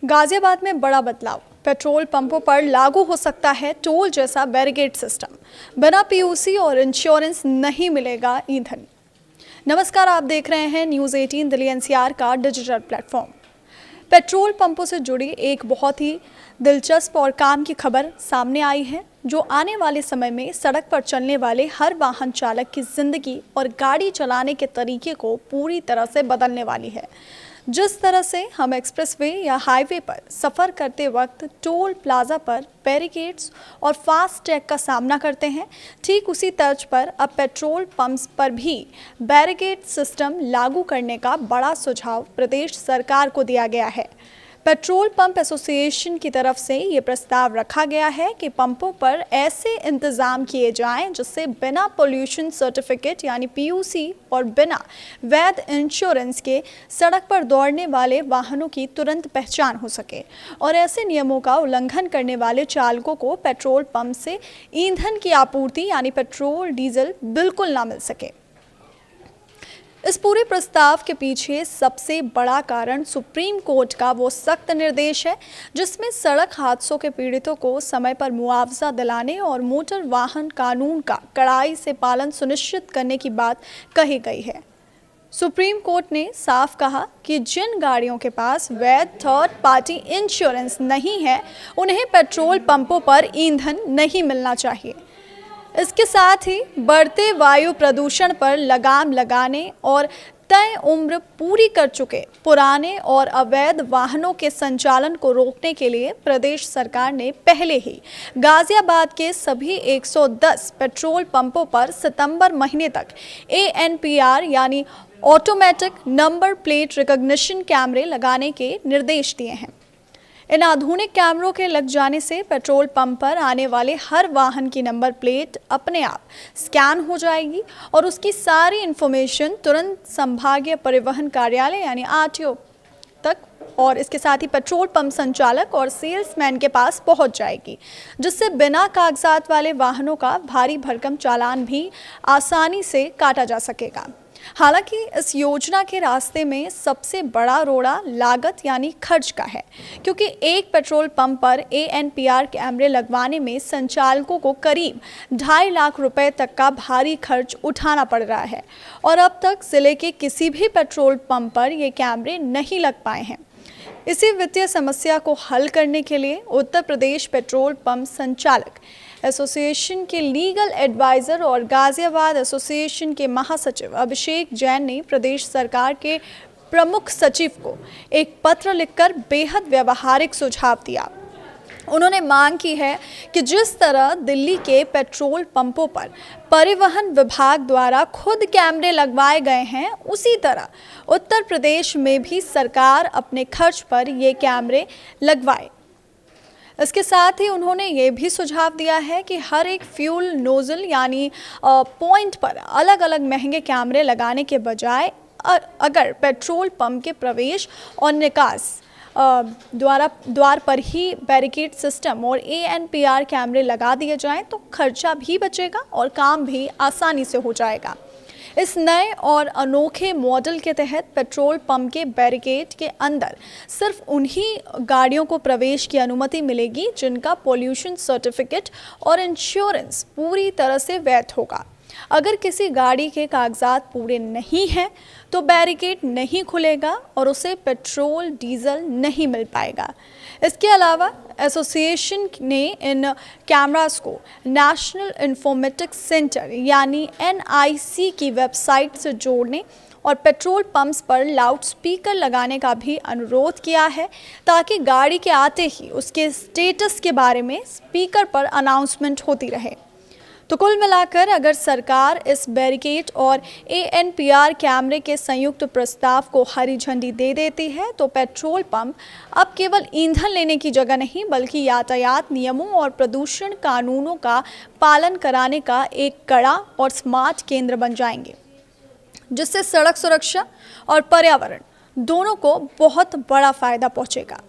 गाजियाबाद में बड़ा बदलाव। पेट्रोल पंपों पर लागू हो सकता है टोल जैसा बैरिकेड सिस्टम। बिना पीयूसी और इंश्योरेंस नहीं मिलेगा ईंधन। नमस्कार, आप देख रहे हैं न्यूज़ 18 दिल्ली एनसीआर का डिजिटल प्लेटफॉर्म। पेट्रोल पंपों से जुड़ी एक बहुत ही दिलचस्प और काम की खबर सामने आई है, जो आने वाले समय में सड़क पर चलने वाले हर वाहन चालक की जिंदगी और गाड़ी चलाने के तरीके को पूरी तरह से बदलने वाली है। जिस तरह से हम एक्सप्रेसवे या हाईवे पर सफ़र करते वक्त टोल प्लाजा पर बैरिकेड्स और फास्ट टैग का सामना करते हैं, ठीक उसी तर्ज पर अब पेट्रोल पंप्स पर भी बैरिकेड सिस्टम लागू करने का बड़ा सुझाव प्रदेश सरकार को दिया गया है। पेट्रोल पंप एसोसिएशन की तरफ से ये प्रस्ताव रखा गया है कि पंपों पर ऐसे इंतज़ाम किए जाएं जिससे बिना पोल्यूशन सर्टिफिकेट यानी पीयूसी और बिना वैध इंश्योरेंस के सड़क पर दौड़ने वाले वाहनों की तुरंत पहचान हो सके और ऐसे नियमों का उल्लंघन करने वाले चालकों को पेट्रोल पंप से ईंधन की आपूर्ति यानी पेट्रोल डीजल बिल्कुल ना मिल सके। इस पूरे प्रस्ताव के पीछे सबसे बड़ा कारण सुप्रीम कोर्ट का वो सख्त निर्देश है, जिसमें सड़क हादसों के पीड़ितों को समय पर मुआवजा दिलाने और मोटर वाहन कानून का कड़ाई से पालन सुनिश्चित करने की बात कही गई है। सुप्रीम कोर्ट ने साफ कहा कि जिन गाड़ियों के पास वैध थर्ड पार्टी इंश्योरेंस नहीं है, उन्हें पेट्रोल पंपों पर ईंधन नहीं मिलना चाहिए। इसके साथ ही बढ़ते वायु प्रदूषण पर लगाम लगाने और तय उम्र पूरी कर चुके पुराने और अवैध वाहनों के संचालन को रोकने के लिए प्रदेश सरकार ने पहले ही गाजियाबाद के सभी 110 पेट्रोल पंपों पर सितंबर महीने तक ANPR यानी ऑटोमेटिक नंबर प्लेट रिकॉग्निशन कैमरे लगाने के निर्देश दिए हैं। इन आधुनिक कैमरों के लग जाने से पेट्रोल पंप पर आने वाले हर वाहन की नंबर प्लेट अपने आप स्कैन हो जाएगी और उसकी सारी इंफॉर्मेशन तुरंत संभागीय परिवहन कार्यालय यानी RTO तक और इसके साथ ही पेट्रोल पंप संचालक और सेल्समैन के पास पहुंच जाएगी, जिससे बिना कागजात वाले वाहनों का भारी भरकम चालान भी आसानी से काटा जा सकेगा। हालांकि इस योजना के रास्ते में सबसे बड़ा रोड़ा लागत यानी खर्च का है, क्योंकि एक पेट्रोल पंप पर ANPR कैमरे लगवाने में संचालकों को करीब 2.5 लाख रुपए तक का भारी खर्च उठाना पड़ रहा है और अब तक जिले के किसी भी पेट्रोल पंप पर ये कैमरे नहीं लग पाए हैं। इसी वित्तीय समस्या को हल करने के लिए उत्तर प्रदेश पेट्रोल पंप संचालक एसोसिएशन के लीगल एडवाइज़र और गाजियाबाद एसोसिएशन के महासचिव अभिषेक जैन ने प्रदेश सरकार के प्रमुख सचिव को एक पत्र लिखकर बेहद व्यावहारिक सुझाव दिया। उन्होंने मांग की है कि जिस तरह दिल्ली के पेट्रोल पंपों पर परिवहन विभाग द्वारा खुद कैमरे लगवाए गए हैं, उसी तरह उत्तर प्रदेश में भी सरकार अपने खर्च पर ये कैमरे लगवाए। इसके साथ ही उन्होंने ये भी सुझाव दिया है कि हर एक फ्यूल नोजल यानी पॉइंट पर अलग अलग महंगे कैमरे लगाने के बजाय अगर पेट्रोल पंप के प्रवेश और निकास द्वार पर ही बैरिकेड सिस्टम और ANPR कैमरे लगा दिए जाएं तो खर्चा भी बचेगा और काम भी आसानी से हो जाएगा। इस नए और अनोखे मॉडल के तहत पेट्रोल पंप के बैरिकेड के अंदर सिर्फ उन्हीं गाड़ियों को प्रवेश की अनुमति मिलेगी जिनका पोल्यूशन सर्टिफिकेट और इंश्योरेंस पूरी तरह से वैध होगा। अगर किसी गाड़ी के कागजात पूरे नहीं हैं तो बैरिकेड नहीं खुलेगा और उसे पेट्रोल डीजल नहीं मिल पाएगा। इसके अलावा एसोसिएशन ने इन कैमरास को नेशनल इंफॉर्मेटिक्स सेंटर यानी NIC की वेबसाइट से जोड़ने और पेट्रोल पंप्स पर लाउड स्पीकर लगाने का भी अनुरोध किया है, ताकि गाड़ी के आते ही उसके स्टेटस के बारे में स्पीकर पर अनाउंसमेंट होती रहे। तो कुल मिलाकर अगर सरकार इस बैरिकेड और ANPR कैमरे के संयुक्त प्रस्ताव को हरी झंडी दे देती है तो पेट्रोल पंप अब केवल ईंधन लेने की जगह नहीं बल्कि यातायात नियमों और प्रदूषण कानूनों का पालन कराने का एक कड़ा और स्मार्ट केंद्र बन जाएंगे, जिससे सड़क सुरक्षा और पर्यावरण दोनों को बहुत बड़ा फायदा पहुंचेगा।